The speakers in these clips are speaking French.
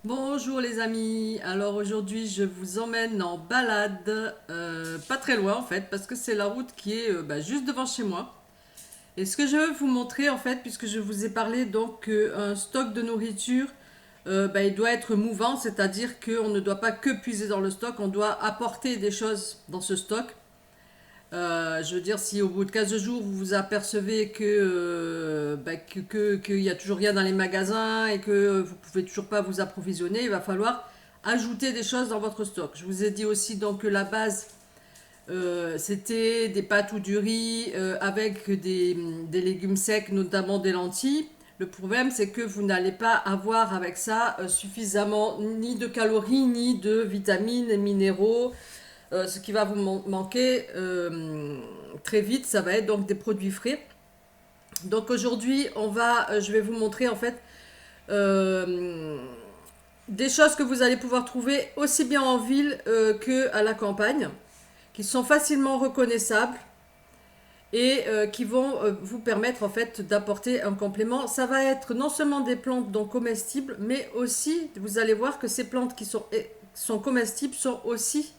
Bonjour les amis, alors aujourd'hui je vous emmène en balade, pas très loin en fait, parce que c'est la route qui est juste devant chez moi. Et ce que je veux vous montrer en fait, puisque je vous ai parlé donc un stock de nourriture, il doit être mouvant, c'est-à-dire qu'on ne doit pas que puiser dans le stock, on doit apporter des choses dans ce stock. Je veux dire, si au bout de 15 jours, vous vous apercevez qu'il y a toujours rien dans les magasins et que vous pouvez toujours pas vous approvisionner, il va falloir ajouter des choses dans votre stock. Je vous ai dit aussi donc que la base, c'était des pâtes ou du riz avec des légumes secs, notamment des lentilles. Le problème, c'est que vous n'allez pas avoir avec ça suffisamment ni de calories, ni de vitamines et minéraux. Ce qui va vous manquer très vite, ça va être donc des produits frais. Donc aujourd'hui, je vais vous montrer en fait euh, des choses que vous allez pouvoir trouver aussi bien en ville que à la campagne, qui sont facilement reconnaissables et qui vont vous permettre en fait d'apporter un complément. Ça va être non seulement des plantes donc comestibles, mais aussi vous allez voir que ces plantes qui sont comestibles sont aussi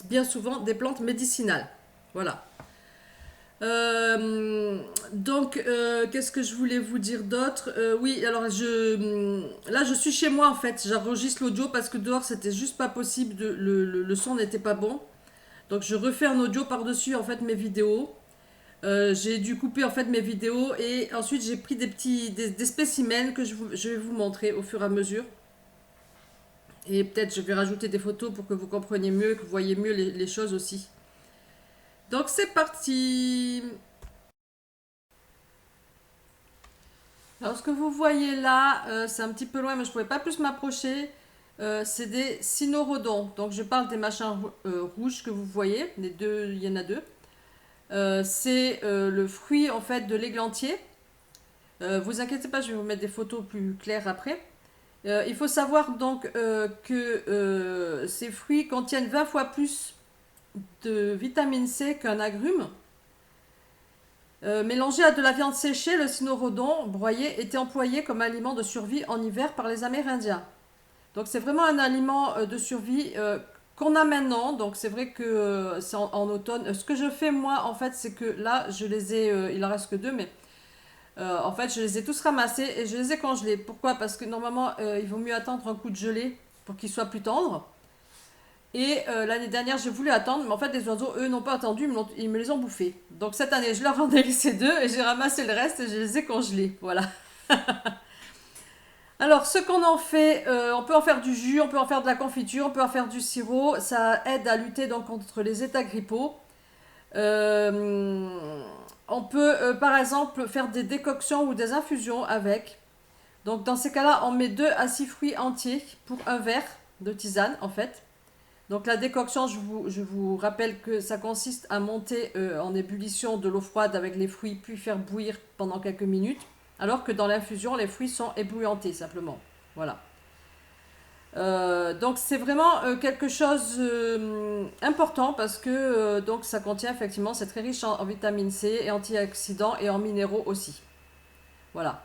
bien souvent des plantes médicinales. Voilà. Qu'est-ce que je voulais vous dire d'autre? Oui, alors là, je suis chez moi en fait. J'enregistre l'audio parce que dehors, c'était juste pas possible. Le son n'était pas bon. Donc, je refais un audio par-dessus en fait mes vidéos. J'ai dû couper en fait mes vidéos et ensuite j'ai pris des spécimens que je vais vous montrer au fur et à mesure. Et peut-être je vais rajouter des photos pour que vous compreniez mieux, que vous voyez mieux les choses aussi. Donc c'est parti. Alors ce que vous voyez là, c'est un petit peu loin, mais je ne pouvais pas plus m'approcher. C'est des cynorhodons. Donc je parle des machins rouges que vous voyez. Les deux, il y en a deux. C'est le fruit en fait de l'églantier. Vous inquiétez pas, je vais vous mettre des photos plus claires après. Il faut savoir donc que ces fruits contiennent 20 fois plus de vitamine C qu'un agrume. Mélangé à de la viande séchée, le cynorhodon broyé était employé comme aliment de survie en hiver par les Amérindiens. Donc c'est vraiment un aliment de survie qu'on a maintenant. Donc c'est vrai que c'est en automne. Ce que je fais moi en fait, c'est que là je les ai, il en reste que deux, mais en fait je les ai tous ramassés et je les ai congelés. Pourquoi? Parce que normalement il vaut mieux attendre un coup de gelée pour qu'ils soient plus tendres. Et l'année dernière, j'ai voulu attendre, mais en fait, les oiseaux, eux, n'ont pas attendu, ils me les ont bouffés. Donc cette année, je leur en ai laissé deux et j'ai ramassé le reste et je les ai congelés. Voilà. Alors, ce qu'on en fait, on peut en faire du jus, on peut en faire de la confiture, on peut en faire du sirop. Ça aide à lutter donc contre les états grippaux. On peut, par exemple, faire des décoctions ou des infusions avec. Donc, dans ces cas-là, on met 2 à 6 fruits entiers pour un verre de tisane, en fait. Donc la décoction, je vous rappelle que ça consiste à monter en ébullition de l'eau froide avec les fruits, puis faire bouillir pendant quelques minutes, alors que dans l'infusion, les fruits sont ébouillantés simplement. Voilà. Donc c'est vraiment quelque chose important parce que donc ça contient effectivement, c'est très riche en vitamine C et antioxydants et en minéraux aussi. Voilà.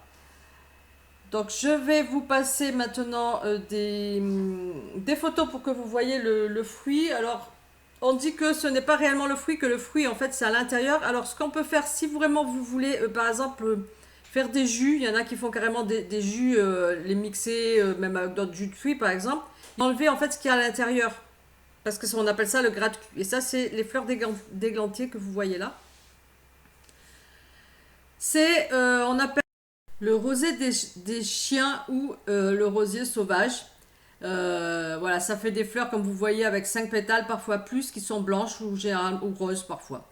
Donc je vais vous passer maintenant des photos pour que vous voyez le fruit. Alors on dit que ce n'est pas réellement le fruit, que le fruit en fait c'est à l'intérieur. Alors ce qu'on peut faire si vraiment vous voulez par exemple faire des jus, il y en a qui font carrément des jus, les mixer même avec d'autres jus de fruits par exemple, enlever en fait ce qu'il y a à l'intérieur. Parce que on appelle ça le gras de cul. Et ça c'est les fleurs d'églantier que vous voyez là. On appelle le rosier des chiens ou le rosier sauvage. Voilà, ça fait des fleurs comme vous voyez avec 5 pétales, parfois plus, qui sont blanches ou roses parfois.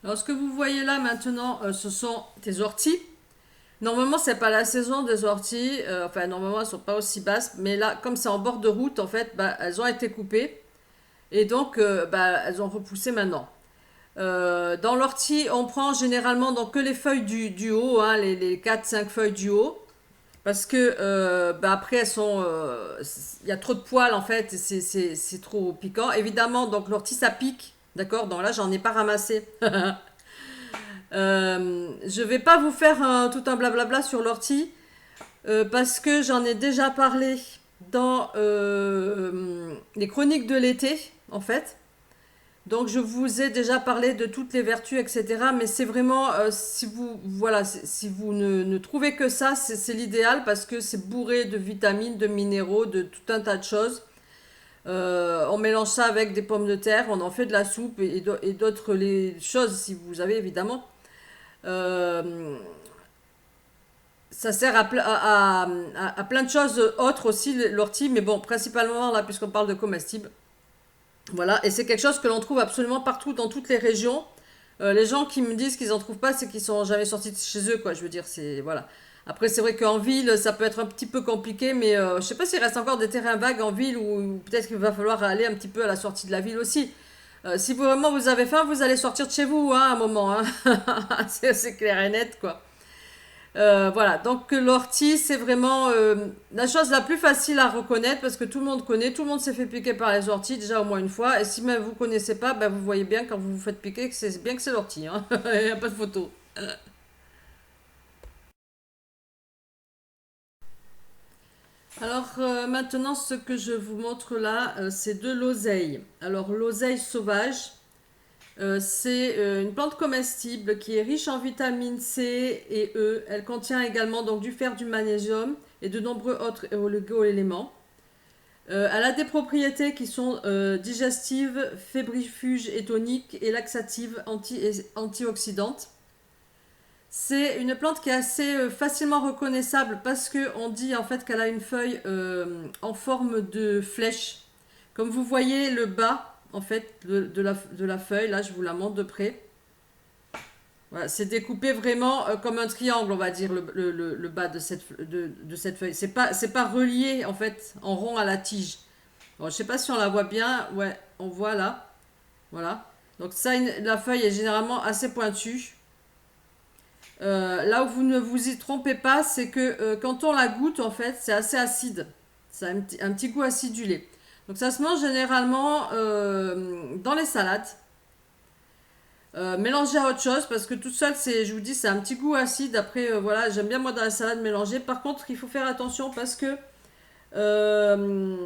Alors ce que vous voyez là maintenant, ce sont des orties. Normalement, c'est pas la saison des orties. Enfin, normalement, elles sont pas aussi basses. Mais là, comme c'est en bord de route, en fait, elles ont été coupées. Et donc, elles ont repoussé maintenant. Dans l'ortie, on prend généralement donc que les feuilles du haut, hein, les 4-5 feuilles du haut. Parce que après, il y a trop de poils en fait, c'est trop piquant. Évidemment, donc l'ortie ça pique, d'accord? Donc là, j'en ai pas ramassé. Je vais pas vous faire tout un blablabla sur l'ortie. parce que j'en ai déjà parlé dans les chroniques de l'été, en fait. Donc je vous ai déjà parlé de toutes les vertus, etc. Mais c'est vraiment, si vous, voilà, si vous ne trouvez que ça, c'est l'idéal parce que c'est bourré de vitamines, de minéraux, de tout un tas de choses. On mélange ça avec des pommes de terre, on en fait de la soupe et d'autres les choses si vous avez évidemment. Euh, Ça sert à plein de choses autres aussi, l'ortie, mais bon, principalement là, puisqu'on parle de comestibles. Voilà, et c'est quelque chose que l'on trouve absolument partout dans toutes les régions. Les gens qui me disent qu'ils en trouvent pas, c'est qu'ils sont jamais sortis de chez eux, quoi. Je veux dire, c'est voilà. Après, c'est vrai qu'en ville, ça peut être un petit peu compliqué, mais je sais pas s'il reste encore des terrains vagues en ville ou peut-être qu'il va falloir aller un petit peu à la sortie de la ville aussi. Si vraiment vous avez faim, vous allez sortir de chez vous, hein, à un moment, hein. C'est clair et net, quoi. Voilà, donc l'ortie, c'est vraiment la chose la plus facile à reconnaître parce que tout le monde connaît, tout le monde s'est fait piquer par les orties déjà au moins une fois. Et si même vous ne connaissez pas, ben vous voyez bien quand vous vous faites piquer que c'est bien que c'est l'ortie. Hein. Il n'y a pas de photo. Alors maintenant, ce que je vous montre là, c'est de l'oseille. Alors l'oseille sauvage, c'est une plante comestible qui est riche en vitamine C et E. Elle contient également donc du fer, du magnésium et de nombreux autres oligo-éléments. Elle a des propriétés qui sont digestives, fébrifuges et toniques et laxatives antioxydantes. C'est une plante qui est assez facilement reconnaissable parce qu'on dit en fait qu'elle a une feuille en forme de flèche. Comme vous voyez le bas en fait de la feuille, là je vous la montre de près. Voilà, c'est découpé vraiment comme un triangle, on va dire, le bas de cette feuille. C'est pas relié en fait en rond à la tige. Bon, je sais pas si on la voit bien. Ouais, on voit là. Voilà. Donc ça, la feuille est généralement assez pointue. Là où vous ne vous y trompez pas, c'est que quand on la goûte, en fait, c'est assez acide. Ça a un petit goût acidulé. Donc ça se mange généralement dans les salades. Mélangé à autre chose parce que tout seul, je vous dis, c'est un petit goût acide. Après, voilà, j'aime bien moi dans la salade mélanger. Par contre, il faut faire attention parce que, euh,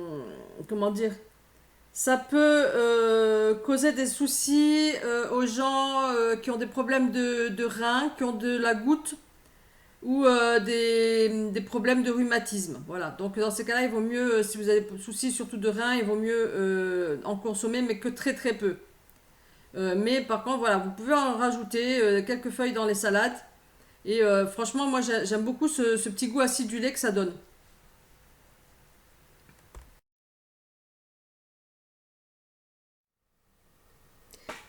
comment dire, ça peut causer des soucis aux gens qui ont des problèmes de reins, qui ont de la goutte ou des problèmes de rhumatisme. Voilà. Donc dans ces cas-là, il vaut mieux, si vous avez des soucis surtout de reins, il vaut mieux en consommer, mais que très très peu. Mais par contre, voilà, vous pouvez en rajouter quelques feuilles dans les salades. Et franchement, moi j'aime beaucoup ce petit goût acidulé que ça donne.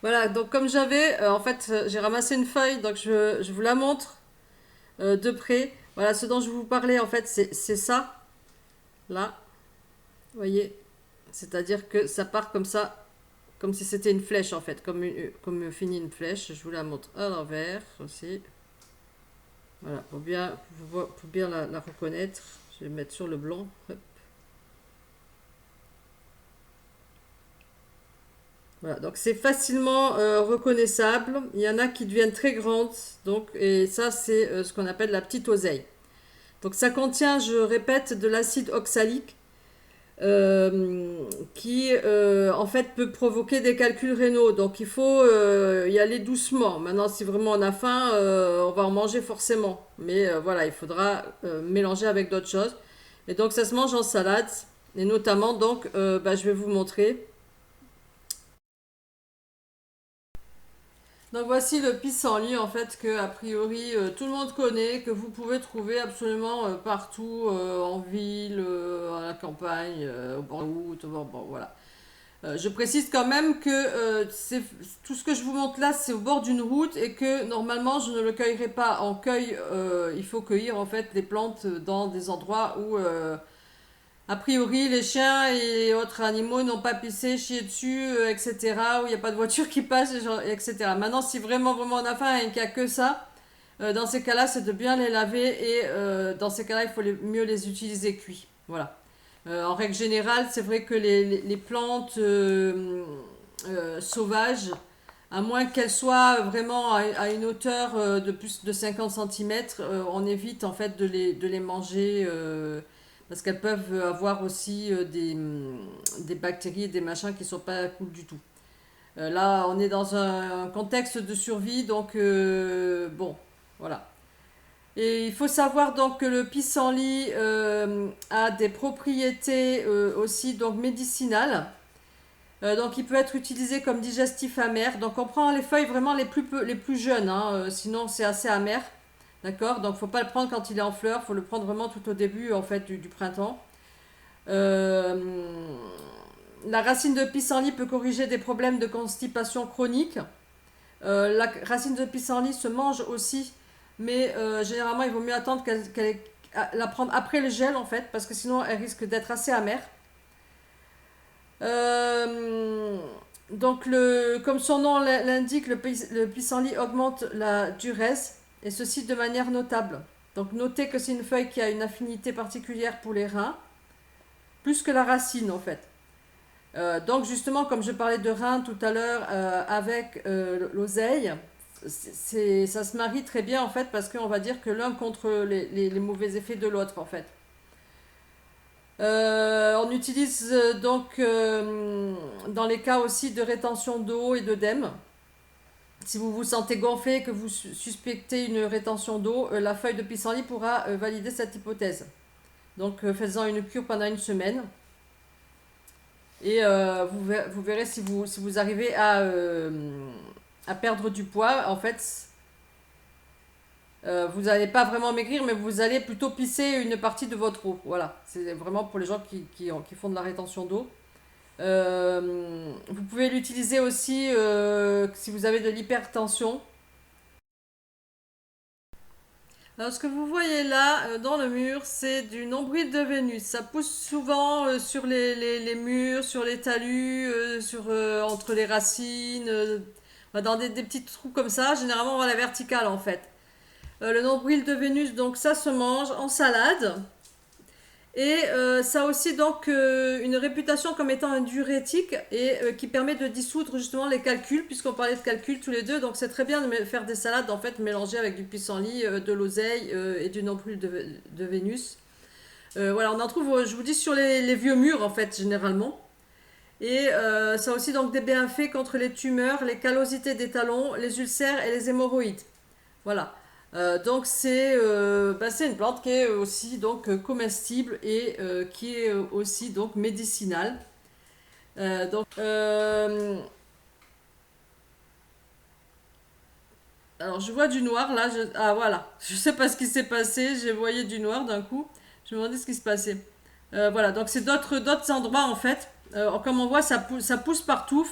Voilà, donc comme j'avais, en fait, j'ai ramassé une feuille, donc je vous la montre de près. Voilà, ce dont je vous parlais, en fait, c'est ça, là, vous voyez. C'est-à-dire que ça part comme ça, comme si c'était une flèche, en fait, comme finit une flèche. Je vous la montre à l'envers aussi. Voilà, pour bien la reconnaître. Je vais mettre sur le blanc. Hop. Voilà, donc c'est facilement reconnaissable. Il y en a qui deviennent très grandes, donc, et ça c'est ce qu'on appelle la petite oseille. Donc ça contient, je répète, de l'acide oxalique qui en fait peut provoquer des calculs rénaux. Donc il faut y aller doucement. Maintenant, si vraiment on a faim, on va en manger forcément. Mais voilà, il faudra mélanger avec d'autres choses. Et donc ça se mange en salade. Et notamment, donc, je vais vous montrer. Donc voici le pissenlit en fait que a priori tout le monde connaît, que vous pouvez trouver absolument partout en ville, à la campagne, au bord de la route, bon, voilà. Je précise quand même que tout ce que je vous montre là c'est au bord d'une route et que normalement je ne le cueillerai pas en cueil. Il faut cueillir en fait les plantes dans des endroits où a priori, les chiens et autres animaux n'ont pas pissé, chié dessus, etc. Où il n'y a pas de voiture qui passe, etc. Maintenant, si vraiment, vraiment on a faim et qu'il n'y a que ça, dans ces cas-là, c'est de bien les laver et dans ces cas-là, il faut mieux les utiliser cuits. Voilà. En règle générale, c'est vrai que les plantes sauvages À moins qu'elles soient vraiment à une hauteur de plus de 50 centimètres, on évite en fait de les manger parce qu'elles peuvent avoir aussi des bactéries et des machins qui sont pas cool du tout. Là, on est dans un contexte de survie, donc bon, voilà. Et il faut savoir donc que le pissenlit a des propriétés aussi donc médicinales. Donc il peut être utilisé comme digestif amer. Donc on prend les feuilles vraiment les plus jeunes, hein, sinon c'est assez amer. D'accord. Donc faut pas le prendre quand il est en fleurs, faut le prendre vraiment tout au début en fait du printemps. Euh, la racine de pissenlit peut corriger des problèmes de constipation chronique. La racine de pissenlit se mange aussi, mais généralement il vaut mieux attendre la prendre après le gel en fait, parce que sinon elle risque d'être assez amère. Euh, donc, comme son nom l'indique, le pissenlit augmente la duresse, et ceci de manière notable. Donc, notez que c'est une feuille qui a une affinité particulière pour les reins, plus que la racine en fait. Donc, justement, comme je parlais de reins tout à l'heure avec l'oseille, ça se marie très bien en fait, parce qu'on va dire que l'un contre les mauvais effets de l'autre en fait. On utilise donc dans les cas aussi de rétention d'eau et d'œdème. Si vous vous sentez gonflé et que vous suspectez une rétention d'eau, la feuille de pissenlit pourra valider cette hypothèse. Donc faites-en une cure pendant une semaine et vous verrez si vous arrivez à perdre du poids. En fait, vous n'allez pas vraiment maigrir, mais vous allez plutôt pisser une partie de votre eau. Voilà, c'est vraiment pour les gens qui font de la rétention d'eau. Vous pouvez l'utiliser aussi si vous avez de l'hypertension. Alors, ce que vous voyez là dans le mur, c'est du nombril de Vénus. Ça pousse souvent sur les murs, sur les talus, entre les racines, dans des petits trous comme ça, généralement à la verticale en fait. Le nombril de Vénus, donc ça se mange en salade. Et ça a aussi donc une réputation comme étant un diurétique et qui permet de dissoudre justement les calculs, puisqu'on parlait de calculs tous les deux. Donc c'est très bien de faire des salades en fait mélangées avec du pissenlit, de l'oseille et du nombril de Vénus. Voilà, on en trouve, je vous dis, sur les vieux murs en fait généralement. Et ça a aussi donc des bienfaits contre les tumeurs, les callosités des talons, les ulcères et les hémorroïdes. Voilà. Donc c'est une plante qui est aussi donc comestible et qui est aussi donc médicinale. Donc alors je vois du noir là. Ah voilà, je sais pas ce qui s'est passé. J'ai voyé du noir d'un coup. Je me demandais ce qui se passait. Voilà, donc c'est d'autres endroits en fait. Comme on voit, ça pousse partout.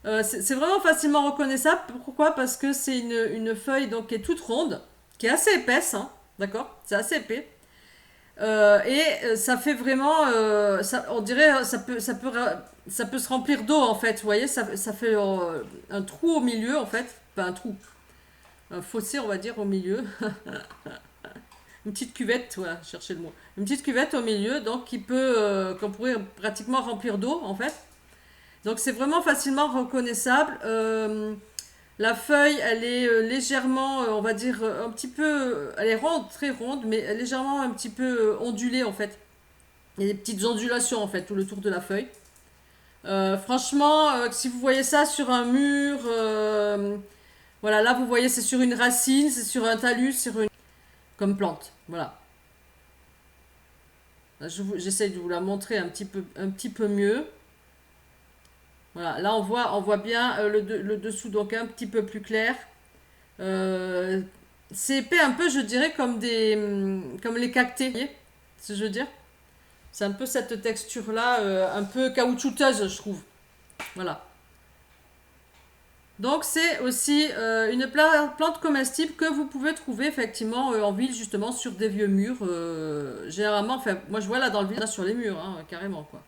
C'est vraiment facilement reconnaissable. Pourquoi? Parce que c'est une feuille donc, qui est toute ronde, qui est assez épaisse, hein, d'accord? C'est assez épais. Ça fait vraiment, on dirait, ça peut se remplir d'eau en fait. Vous voyez, ça fait un trou au milieu en fait. Enfin, un trou, un fossé, on va dire, au milieu. Une petite cuvette, voilà, cherchez le mot. Une petite cuvette au milieu, donc qu'on pourrait pratiquement remplir d'eau en fait. Donc c'est vraiment facilement reconnaissable. La feuille, elle est légèrement, on va dire, un petit peu, elle est ronde, très ronde, mais légèrement un petit peu ondulée en fait. Il y a des petites ondulations en fait tout le tour de la feuille. Franchement, si vous voyez ça sur un mur, voilà, là vous voyez c'est sur une racine, c'est sur un talus, comme plante. Voilà. J'essaie de vous la montrer un petit peu mieux. Voilà, là on voit bien le dessous donc un petit peu plus clair. Euh, c'est épais un peu, je dirais, comme les cactés. Vous voyez ce que je veux dire? C'est un peu cette texture-là, un peu caoutchouteuse, je trouve. Voilà. Donc c'est aussi une plante comestible que vous pouvez trouver effectivement en ville, justement, sur des vieux murs. Généralement, enfin, moi je vois là dans le village sur les murs, hein, carrément quoi.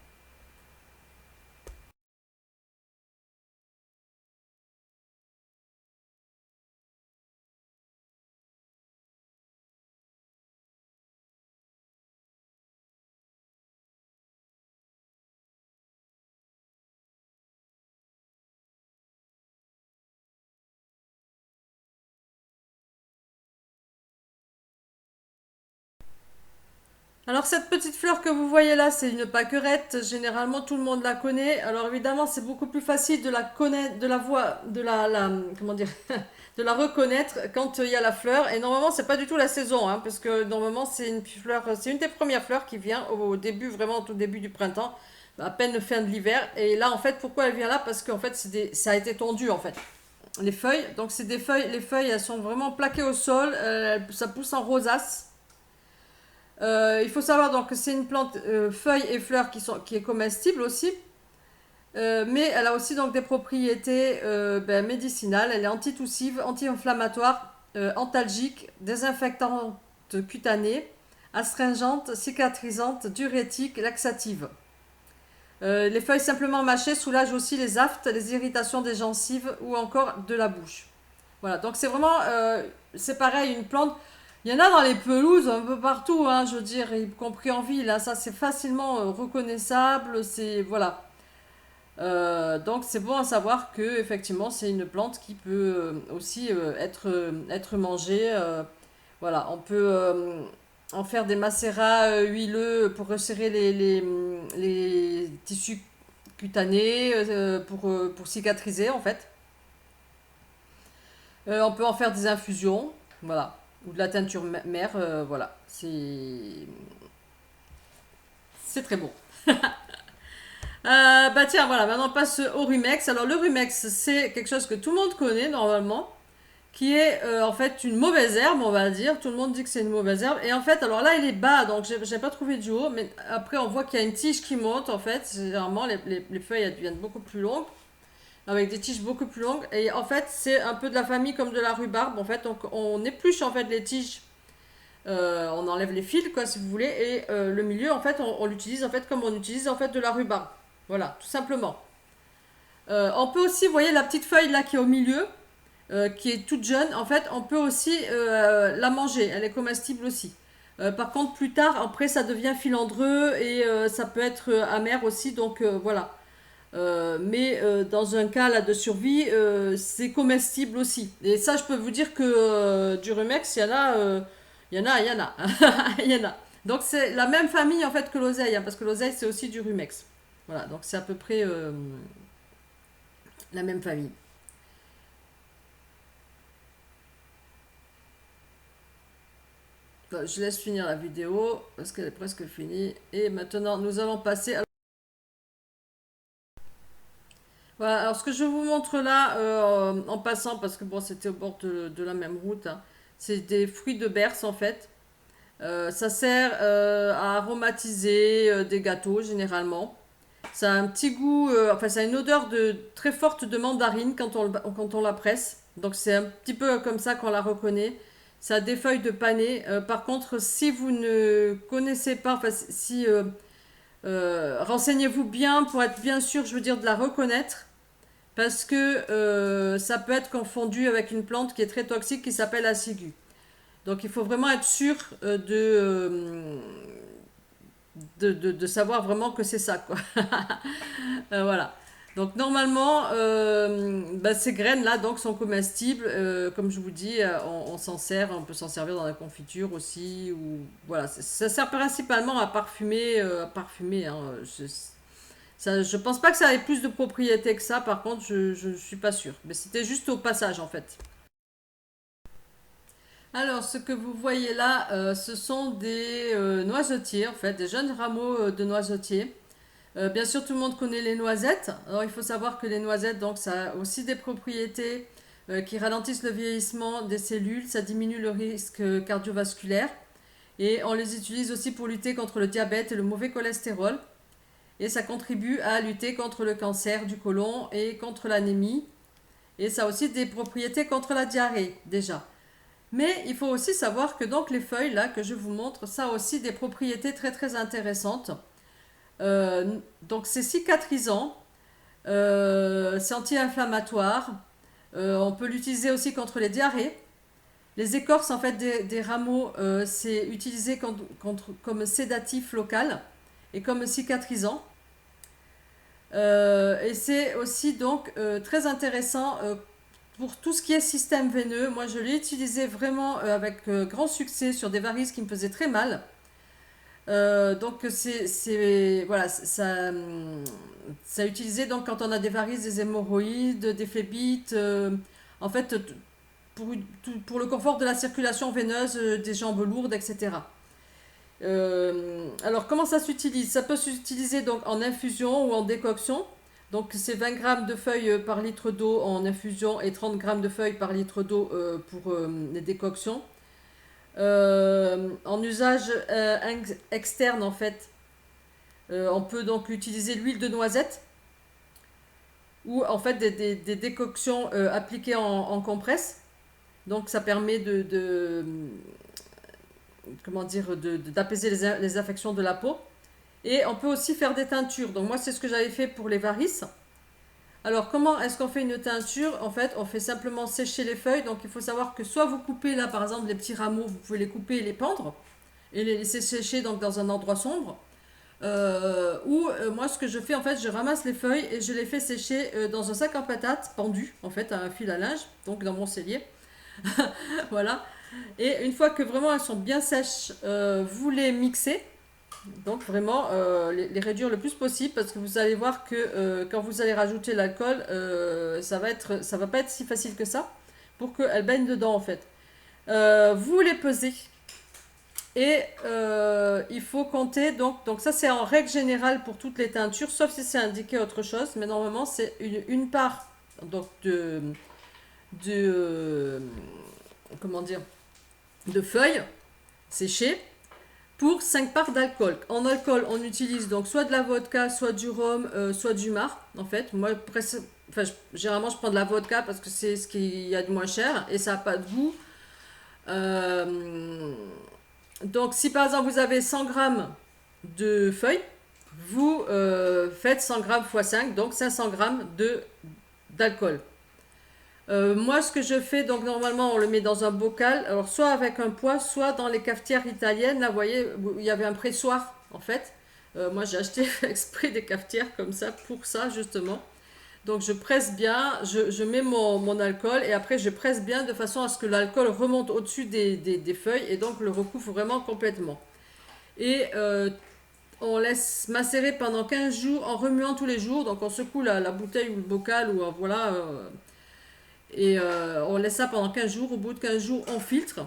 Alors cette petite fleur que vous voyez là, c'est une pâquerette. Généralement, tout le monde la connaît. Alors évidemment, c'est beaucoup plus facile de la connaître, de la voir, comment dire, de la reconnaître quand il y a la fleur. Et normalement, c'est pas du tout la saison, hein, parce que normalement, c'est une fleur, c'est une des premières fleurs qui vient au début, vraiment au tout début du printemps, à peine fin de l'hiver. Et là, en fait, pourquoi elle vient là? Parce qu'en fait, ça a été tondu en fait. Les feuilles, donc c'est des feuilles, les feuilles, elles sont vraiment plaquées au sol. Ça pousse en rosace. Il faut savoir donc que c'est une plante feuilles et fleurs qui est comestible aussi, mais elle a aussi donc des propriétés médicinales. Elle est antitussive, anti-inflammatoire, antalgique, désinfectante cutanée, astringente, cicatrisante, diurétique, laxative. Les feuilles simplement mâchées soulagent aussi les aftes, les irritations des gencives ou encore de la bouche. Voilà, donc c'est vraiment, c'est pareil, une plante. Il y en a dans les pelouses un peu partout, hein, je veux dire, y compris en ville, hein, ça c'est facilement reconnaissable, c'est voilà. Donc c'est bon à savoir que effectivement c'est une plante qui peut aussi être mangée. Voilà, on peut en faire des macérats huileux pour resserrer les tissus cutanés, pour cicatriser en fait. On peut en faire des infusions, voilà, ou de la teinture mère, voilà, c'est très bon. Bah tiens, voilà, maintenant on passe au rumex. Alors le rumex, c'est quelque chose que tout le monde connaît normalement, qui est en fait une mauvaise herbe, on va dire. Tout le monde dit que c'est une mauvaise herbe. Et en fait, alors là, il est bas, donc j'ai pas trouvé du haut, mais après on voit qu'il y a une tige qui monte en fait. Généralement, les feuilles elles deviennent beaucoup plus longues, avec des tiges beaucoup plus longues. Et en fait, c'est un peu de la famille comme de la rhubarbe. En fait, donc on épluche en fait les tiges, on enlève les fils, quoi, si vous voulez, et le milieu, en fait, on l'utilise en fait comme on utilise en fait de la rhubarbe. Voilà, tout simplement. On peut aussi, vous voyez la petite feuille là qui est au milieu, qui est toute jeune. En fait, on peut aussi la manger. Elle est comestible aussi. Par contre, plus tard, après, ça devient filandreux et ça peut être amer aussi. Donc voilà. Mais dans un cas là de survie, c'est comestible aussi. Et ça, je peux vous dire que du rumex, il y en a, il y en a, il y en a, il y en a. Donc c'est la même famille en fait que l'oseille, hein, parce que l'oseille c'est aussi du rumex. Voilà, donc c'est à peu près la même famille. Bon, je laisse finir la vidéo parce qu'elle est presque finie. Et maintenant, nous allons passer à... Voilà, alors ce que je vous montre là, en passant, parce que bon, c'était au bord de la même route, hein, c'est des fruits de berce en fait. Ça sert à aromatiser des gâteaux généralement. Ça a un petit goût, enfin ça a une odeur très forte de mandarine quand on la presse. Donc c'est un petit peu comme ça qu'on la reconnaît. Ça a des feuilles de panais. Par contre, si vous ne connaissez pas, enfin si renseignez-vous bien pour être bien sûr, je veux dire, de la reconnaître. Parce que ça peut être confondu avec une plante qui est très toxique qui s'appelle la ciguë. Donc il faut vraiment être sûr de savoir vraiment que c'est ça, quoi. Voilà. Donc normalement, bah, ces graines-là donc sont comestibles. Comme je vous dis, on s'en sert, on peut s'en servir dans la confiture aussi. Ou voilà, ça sert principalement à parfumer. Hein. Je pense pas que ça ait plus de propriétés que ça. Par contre, je suis pas sûre. Mais c'était juste au passage en fait. Alors, ce que vous voyez là, ce sont des noisetiers, en fait, des jeunes rameaux de noisetiers. Bien sûr, tout le monde connaît les noisettes. Alors, il faut savoir que les noisettes, donc, ça a aussi des propriétés qui ralentissent le vieillissement des cellules, ça diminue le risque cardiovasculaire. Et on les utilise aussi pour lutter contre le diabète et le mauvais cholestérol. Et ça contribue à lutter contre le cancer du côlon et contre l'anémie. Et ça a aussi des propriétés contre la diarrhée, déjà. Mais il faut aussi savoir que donc les feuilles là que je vous montre, ça a aussi des propriétés très très intéressantes. Donc c'est cicatrisant, c'est anti-inflammatoire. On peut l'utiliser aussi contre les diarrhées. Les écorces en fait des rameaux, c'est utilisé comme sédatif local et comme cicatrisant. Et c'est aussi donc très intéressant pour tout ce qui est système veineux. Moi, je l'ai utilisé vraiment avec grand succès sur des varices qui me faisaient très mal. Donc voilà, ça utilisé donc quand on a des varices, des hémorroïdes, des phlébites, en fait pour le confort de la circulation veineuse, des jambes lourdes, etc. Alors comment ça s'utilise? Ça peut s'utiliser donc en infusion ou en décoction. Donc c'est 20 grammes de feuilles par litre d'eau en infusion et 30 grammes de feuilles par litre d'eau pour les décoctions. En usage externe en fait, on peut donc utiliser l'huile de noisette ou en fait des décoctions appliquées en compresse. Donc ça permet comment dire, d'apaiser les affections de la peau. Et on peut aussi faire des teintures. Donc moi c'est ce que j'avais fait pour les varices. Alors comment est-ce qu'on fait une teinture? En fait on fait simplement sécher les feuilles. Donc il faut savoir que soit vous coupez là par exemple les petits rameaux, vous pouvez les couper et les pendre et les laisser sécher donc dans un endroit sombre. Moi ce que je fais en fait je ramasse les feuilles et je les fais sécher dans un sac en patates pendu en fait à un fil à linge, donc dans mon cellier. Voilà. Et une fois que vraiment elles sont bien sèches, vous les mixez. Donc vraiment les réduire le plus possible parce que vous allez voir que quand vous allez rajouter l'alcool, ça va pas être si facile que ça pour qu'elles baignent dedans en fait. Vous les pesez et il faut compter donc ça c'est en règle générale pour toutes les teintures sauf si c'est indiqué autre chose, mais normalement c'est une part donc de comment dire de feuilles séchées pour 5 parts d'alcool. En alcool, on utilise donc soit de la vodka, soit du rhum, soit du mar. En fait, moi, généralement, je prends de la vodka parce que c'est ce qu'il y a de moins cher et ça n'a pas de goût. Euh, donc, si par exemple vous avez 100 grammes de feuilles, vous faites 100 grammes x 5, donc 500 grammes d'alcool. Moi, ce que je fais, donc normalement, on le met dans un bocal, alors soit avec un poids, soit dans les cafetières italiennes. Là, vous voyez, il y avait un pressoir, en fait. Moi, j'ai acheté exprès des cafetières comme ça, pour ça, justement. Donc, je presse bien, je mets mon alcool, et après, je presse bien de façon à ce que l'alcool remonte au-dessus des feuilles, et donc le recouvre vraiment complètement. Et on laisse macérer pendant 15 jours en remuant tous les jours. Donc, on secoue la bouteille ou le bocal, ou voilà. Et on laisse ça pendant 15 jours. Au bout de 15 jours, on filtre.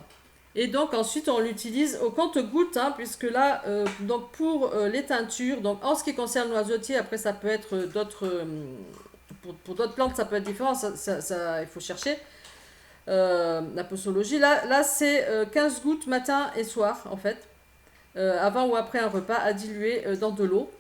Et donc ensuite, on l'utilise au compte-gouttes, hein, puisque là, donc pour les teintures, donc en ce qui concerne l'oiseautier, après ça peut être d'autres... pour d'autres plantes, ça peut être différent, il faut chercher. La posologie, là c'est 15 gouttes matin et soir, en fait, avant ou après un repas, à diluer dans de l'eau.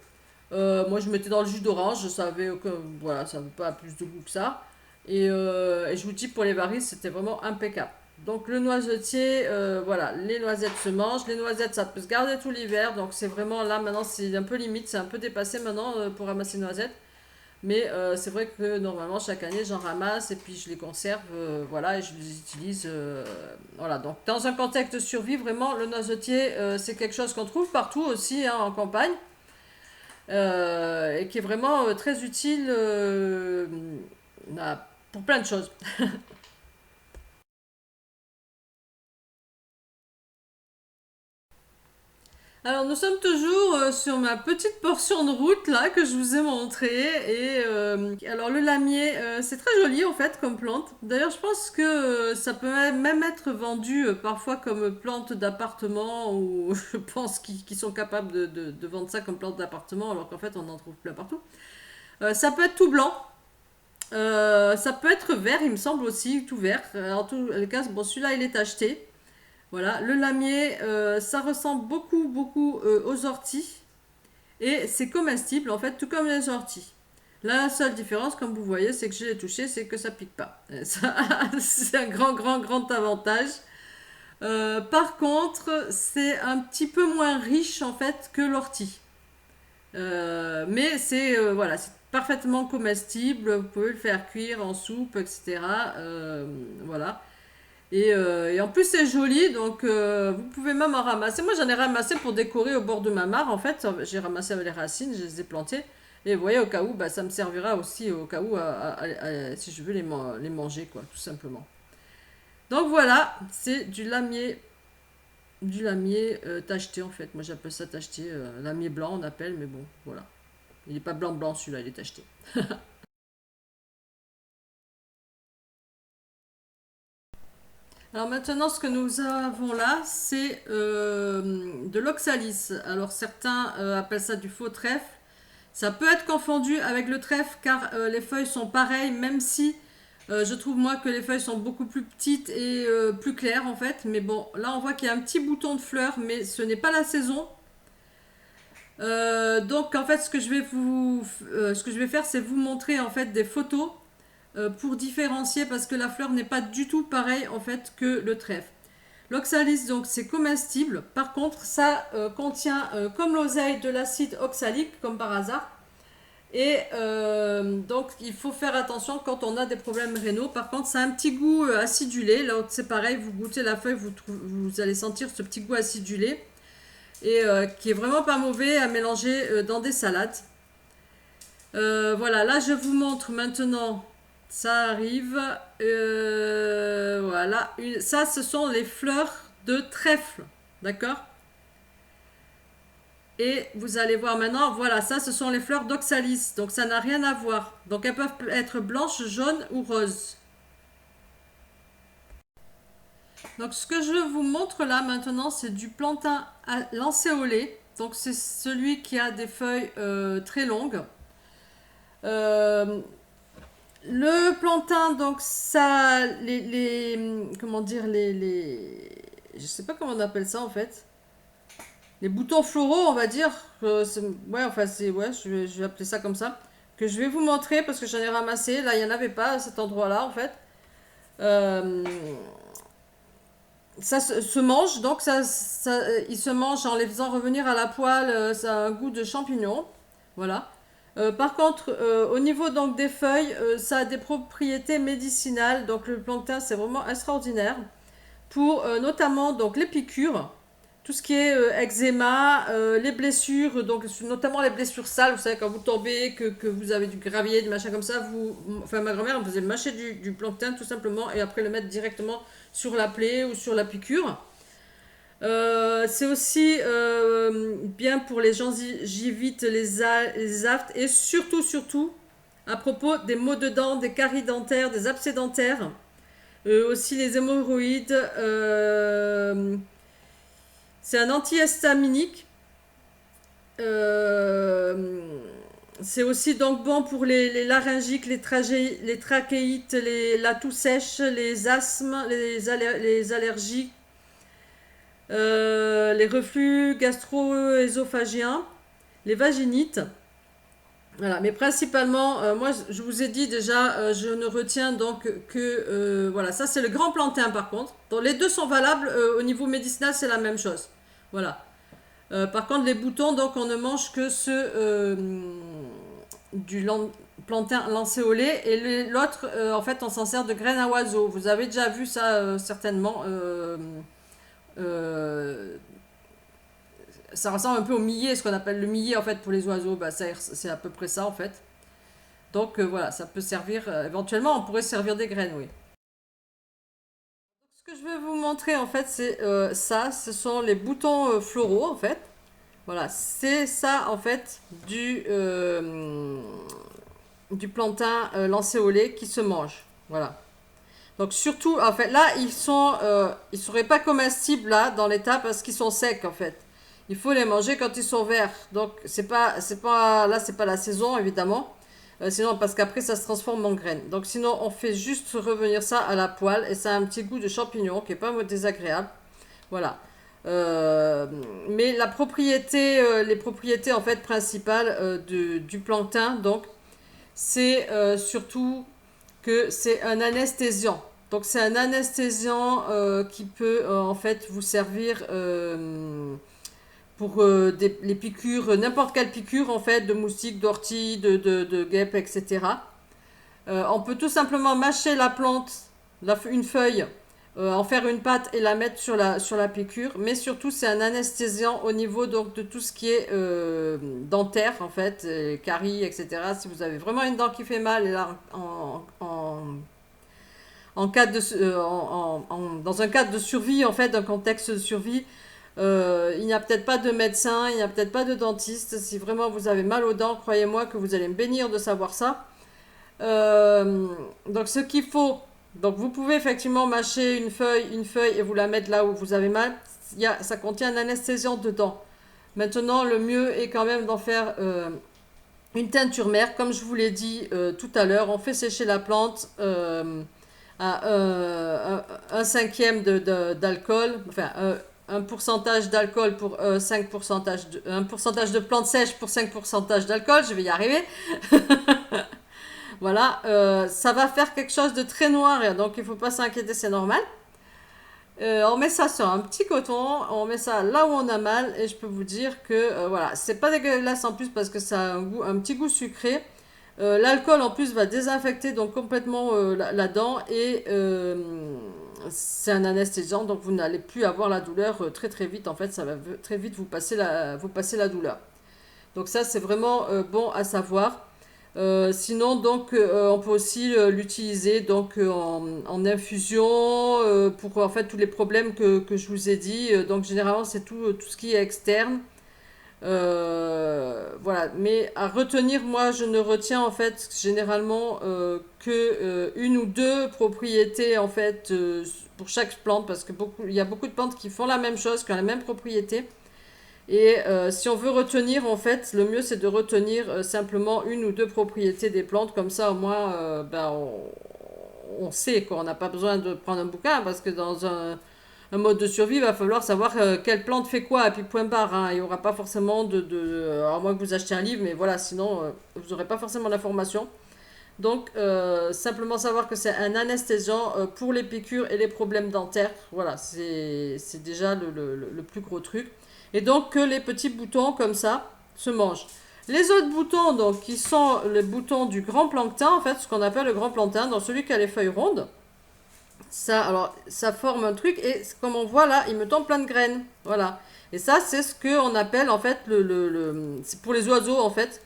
Moi, je mettais dans le jus d'orange, je savais que voilà, ça n'avait pas plus de goût que ça. Et je vous dis, pour les varices, c'était vraiment impeccable. Donc, le noisetier, voilà, les noisettes se mangent. Les noisettes, ça peut se garder tout l'hiver. Donc, c'est vraiment là, maintenant, c'est un peu limite, c'est un peu dépassé maintenant pour ramasser les noisettes. Mais c'est vrai que normalement, chaque année, j'en ramasse et puis je les conserve, voilà, et je les utilise. Voilà, donc dans un contexte de survie, vraiment, le noisetier, c'est quelque chose qu'on trouve partout aussi, hein, en campagne. Et qui est vraiment très utile pour plein de choses. Alors nous sommes toujours sur ma petite portion de route là que je vous ai montré et alors le lamier c'est très joli en fait comme plante. D'ailleurs je pense que ça peut même être vendu parfois comme plante d'appartement ou je pense qu'ils sont capables de vendre ça comme plante d'appartement alors qu'en fait on en trouve plein partout. Ça peut être tout blanc. Ça peut être vert, il me semble aussi, tout vert. En tout cas, bon, celui-là, il est acheté. Voilà, le lamier, ça ressemble beaucoup aux orties. Et c'est comestible, en fait, tout comme les orties. La seule différence, comme vous voyez, c'est que je l'ai touché, c'est que ça pique pas. Ça, c'est un grand avantage. Par contre, c'est un petit peu moins riche, en fait, que l'ortie. Mais c'est voilà, c'est parfaitement comestible. Vous pouvez le faire cuire en soupe, etc. Voilà. Et en plus c'est joli, donc vous pouvez même en ramasser. Moi j'en ai ramassé pour décorer au bord de ma mare. En fait, j'ai ramassé avec les racines, je les ai plantées. Et vous voyez, au cas où, bah, ça me servira aussi au cas où, si je veux les manger, quoi, tout simplement. Donc voilà, c'est du lamier du lamier tacheté en fait. Moi j'appelle ça tacheté, lamier blanc on appelle, mais bon, voilà. Il n'est pas blanc blanc celui-là, il est tacheté. Alors maintenant, ce que nous avons là, c'est de l'oxalis. Alors certains appellent ça du faux trèfle. Ça peut être confondu avec le trèfle car les feuilles sont pareilles, même si je trouve moi que les feuilles sont beaucoup plus petites et plus claires en fait. Mais bon, là on voit qu'il y a un petit bouton de fleurs, mais ce n'est pas la saison. Donc en fait, ce que je vais faire, c'est vous montrer en fait des photos pour différencier parce que la fleur n'est pas du tout pareille en fait que le trèfle. L'oxalis donc c'est comestible. Par contre, ça contient comme l'oseille de l'acide oxalique comme par hasard. Et donc il faut faire attention quand on a des problèmes rénaux. Par contre, ça a un petit goût acidulé. Là, c'est pareil, vous goûtez la feuille, vous allez sentir ce petit goût acidulé et qui est vraiment pas mauvais à mélanger dans des salades. Voilà, là je vous montre maintenant. Ça arrive. Voilà, ça ce sont les fleurs de trèfle, d'accord? Et vous allez voir maintenant, voilà, ça ce sont les fleurs d'oxalis, donc ça n'a rien à voir. Donc elles peuvent être blanches, jaunes ou roses. Donc ce que je vous montre là maintenant, c'est du plantain lancéolé. Donc c'est celui qui a des feuilles très longues. Euh, le plantain, donc ça, comment dire, je sais pas comment on appelle ça en fait. Les boutons floraux, on va dire. Ouais, enfin, ouais, je vais appeler ça comme ça. Que je vais vous montrer parce que j'en ai ramassé. Là, il n'y en avait pas à cet endroit-là, en fait. Euh, ça se mange, donc il se mange en les faisant revenir à la poêle. Ça a un goût de champignon. Voilà. Par contre, au niveau donc des feuilles, ça a des propriétés médicinales. Donc le plantain, c'est vraiment extraordinaire pour notamment donc les piqûres, tout ce qui est eczéma, les blessures, donc notamment les blessures sales. Vous savez quand vous tombez, que vous avez du gravier, du machin comme ça, enfin ma grand-mère elle faisait mâcher du plantain tout simplement et après le mettre directement sur la plaie ou sur la piqûre. C'est aussi bien pour les gingivites, les aftes et surtout à propos des maux de dents, des caries dentaires, des abcès dentaires, aussi les hémorroïdes. C'est un antihistaminique. Euh, c'est aussi donc bon pour les laryngiques, les trachéites, la toux sèche, les asthmes, les allergies, les reflux gastro-ésophagiens, les vaginites. Voilà, mais principalement, moi je vous ai dit déjà, je ne retiens donc que, voilà, ça c'est le grand plantain par contre. Donc les deux sont valables, au niveau médicinal c'est la même chose. Voilà. Par contre, les boutons, donc, on ne mange que ceux du plantain lancéolé et l'autre, en fait, on s'en sert de graines à oiseaux. Vous avez déjà vu ça certainement. Euh, Ça ressemble un peu au millet, ce qu'on appelle le millet en fait pour les oiseaux. Bah, c'est à peu près ça en fait. Donc voilà, ça peut servir. Éventuellement, on pourrait servir des graines, oui. Ce que je vais vous montrer en fait, c'est ça. Ce sont les boutons floraux en fait. Voilà, c'est ça en fait du plantain lancéolé qui se mange. Voilà. Donc surtout, en fait, là, ils seraient pas comestibles là dans l'état parce qu'ils sont secs en fait. Il faut les manger quand ils sont verts. Donc là, c'est pas la saison évidemment. Sinon, parce qu'après, ça se transforme en graines. Donc sinon, on fait juste revenir ça à la poêle et ça a un petit goût de champignon qui est pas désagréable. Voilà. Euh, mais les propriétés en fait principales du plantain, donc, c'est surtout que c'est un anesthésiant. Donc c'est un anesthésiant qui peut en fait vous servir pour les piqûres, n'importe quelle piqûre en fait, de moustiques, d'orties, de guêpes, etc. On peut tout simplement mâcher la plante, une feuille, en faire une pâte et la mettre sur la piqûre. Mais surtout, c'est un anesthésiant au niveau donc, de tout ce qui est dentaire, en fait, caries, etc. Si vous avez vraiment une dent qui fait mal, et là, en cas de, dans un cadre de survie, en fait, d'un contexte de survie, Il n'y a peut-être pas de médecin, il n'y a peut-être pas de dentiste. Si vraiment vous avez mal aux dents, croyez-moi que vous allez me bénir de savoir ça. Donc ce qu'il faut, donc vous pouvez effectivement mâcher une feuille et vous la mettre là où vous avez mal. Ça contient un anesthésiant dedans. Maintenant, le mieux est quand même d'en faire une teinture mère. Comme je vous l'ai dit tout à l'heure, on fait sécher la plante à un cinquième d'alcool, enfin un pourcentage d'alcool pour 1 pourcentage de plantes sèches pour 5% d'alcool, je vais y arriver. Voilà, ça va faire quelque chose de très noir, et donc il ne faut pas s'inquiéter, c'est normal. On met ça sur un petit coton, on met ça là où on a mal, et je peux vous dire que voilà, c'est pas dégueulasse en plus parce que ça a un petit goût sucré. L'alcool en plus va désinfecter donc complètement la dent, et c'est un anesthésiant, donc vous n'allez plus avoir la douleur très très vite. En fait, ça va très vite vous passer la douleur. Donc ça, c'est vraiment bon à savoir. Sinon, donc, on peut aussi l'utiliser donc en infusion pour en fait tous les problèmes que je vous ai dit. Donc généralement, c'est tout ce qui est externe. Voilà. Mais à retenir, moi, je ne retiens en fait généralement que une ou deux propriétés en fait pour chaque plante, parce que il y a beaucoup de plantes qui font la même chose, qui ont la même propriété. Et si on veut retenir, en fait, le mieux c'est de retenir simplement une ou deux propriétés des plantes. Comme ça, au moins, on sait quoi. On n'a pas besoin de prendre un bouquin, parce que dans un mode de survie, il va falloir savoir quelle plante fait quoi, et puis point barre. Hein. Il n'y aura pas forcément à moins que vous achetiez un livre, mais voilà, sinon, vous n'aurez pas forcément l'information. Donc, simplement savoir que c'est un anesthésiant pour les piqûres et les problèmes dentaires. Voilà, c'est déjà le plus gros truc. Et donc, que les petits boutons comme ça se mangent. Les autres boutons, donc, qui sont les boutons du grand plancton, en fait, ce qu'on appelle le grand plancton, dans celui qui a les feuilles rondes, ça forme un truc, et comme on voit là, il me tombe plein de graines. Voilà. Et ça, c'est ce qu'on appelle, en fait, c'est pour les oiseaux, en fait.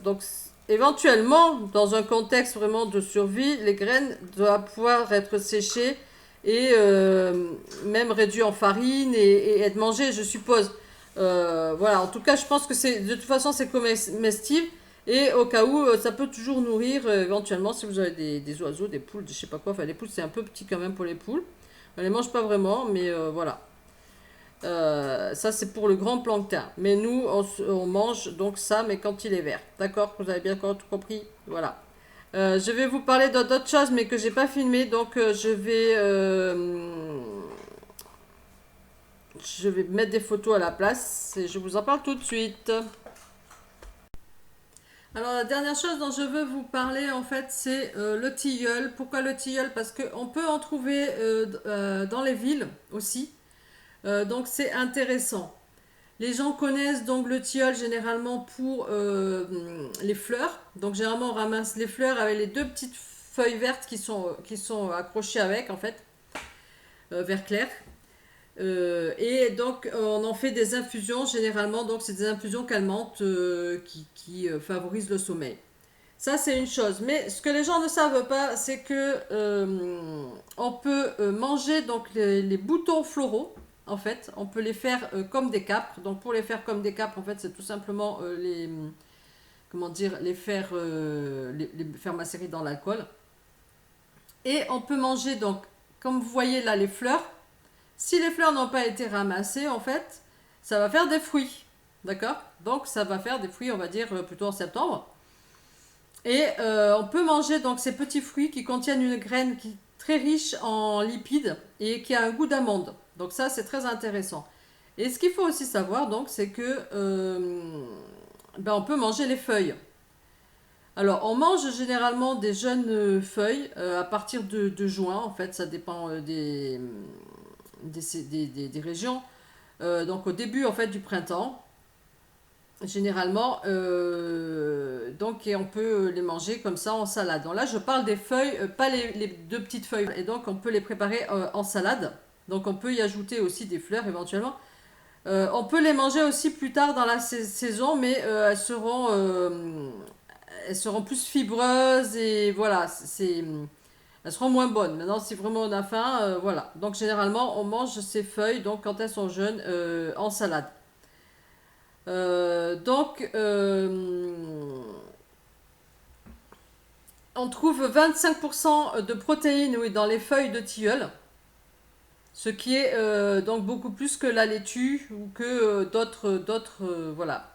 Donc, éventuellement, dans un contexte vraiment de survie, les graines doivent pouvoir être séchées et même réduites en farine et être mangées, je suppose. Voilà, en tout cas, je pense que de toute façon, c'est comestible. Et au cas où, ça peut toujours nourrir éventuellement si vous avez des oiseaux, des poules, je sais pas quoi. Enfin, les poules, c'est un peu petit quand même pour les poules. On les mange pas vraiment, mais voilà. Ça, c'est pour le grand plancton. Mais nous, on mange donc ça, mais quand il est vert. D'accord? Vous avez bien tout compris? Voilà. Je vais vous parler d'autres choses, mais que j'ai pas filmé. Donc, je vais mettre des photos à la place et je vous en parle tout de suite. Alors, la dernière chose dont je veux vous parler, en fait, c'est le tilleul. Pourquoi le tilleul? Parce qu'on peut en trouver dans les villes aussi. Donc, c'est intéressant. Les gens connaissent donc le tilleul généralement pour les fleurs. Donc généralement on ramasse les fleurs avec les deux petites feuilles vertes qui sont accrochées avec en fait, vert clair. Et donc on en fait des infusions généralement. Donc c'est des infusions calmantes qui favorisent le sommeil. Ça c'est une chose. Mais ce que les gens ne savent pas, c'est que on peut manger donc les boutons floraux. En fait, on peut les faire comme des capres. Donc, pour les faire comme des capres, en fait, c'est tout simplement comment dire, les faire macérer dans l'alcool. Et on peut manger, donc, comme vous voyez là, les fleurs. Si les fleurs n'ont pas été ramassées, en fait, ça va faire des fruits. D'accord? Donc, ça va faire des fruits, on va dire, plutôt en septembre. Et on peut manger donc ces petits fruits qui contiennent une graine qui est très riche en lipides et qui a un goût d'amande. Donc ça, c'est très intéressant. Et ce qu'il faut aussi savoir, donc, c'est que on peut manger les feuilles. Alors, on mange généralement des jeunes feuilles à partir de juin. En fait, ça dépend des régions. Donc, au début, en fait, du printemps, généralement. Donc, et on peut les manger comme ça en salade. Donc là, je parle des feuilles, pas les deux petites feuilles. Et donc, on peut les préparer en salade. Donc on peut y ajouter aussi des fleurs éventuellement. On peut les manger aussi plus tard dans la saison, mais elles seront plus fibreuses et voilà. elles seront moins bonnes. Maintenant, si vraiment on a faim, voilà. Donc généralement, on mange ces feuilles, donc quand elles sont jeunes, en salade. Donc, on trouve 25% de protéines, oui, dans les feuilles de tilleul, ce qui est donc beaucoup plus que la laitue ou que voilà,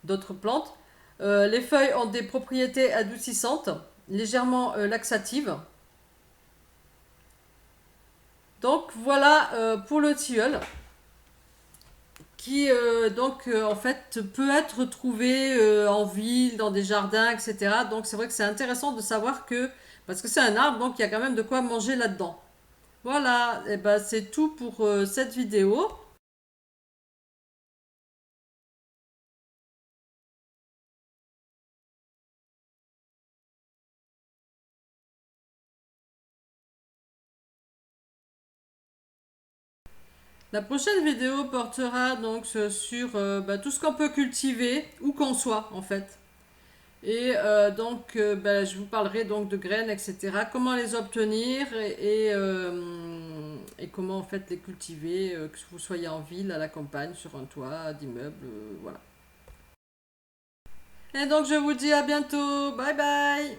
d'autres plantes. Les feuilles ont des propriétés adoucissantes, légèrement laxatives. Donc voilà pour le tilleul, qui en fait peut être trouvé en ville, dans des jardins, etc. Donc c'est vrai que c'est intéressant de savoir que, parce que c'est un arbre, donc il y a quand même de quoi manger là-dedans. Voilà, et ben c'est tout pour cette vidéo. La prochaine vidéo portera donc sur tout ce qu'on peut cultiver, où qu'on soit en fait. Et je vous parlerai donc de graines, etc. Comment les obtenir et comment en fait les cultiver, que vous soyez en ville, à la campagne, sur un toit, d'immeuble, voilà. Et donc je vous dis à bientôt, bye bye.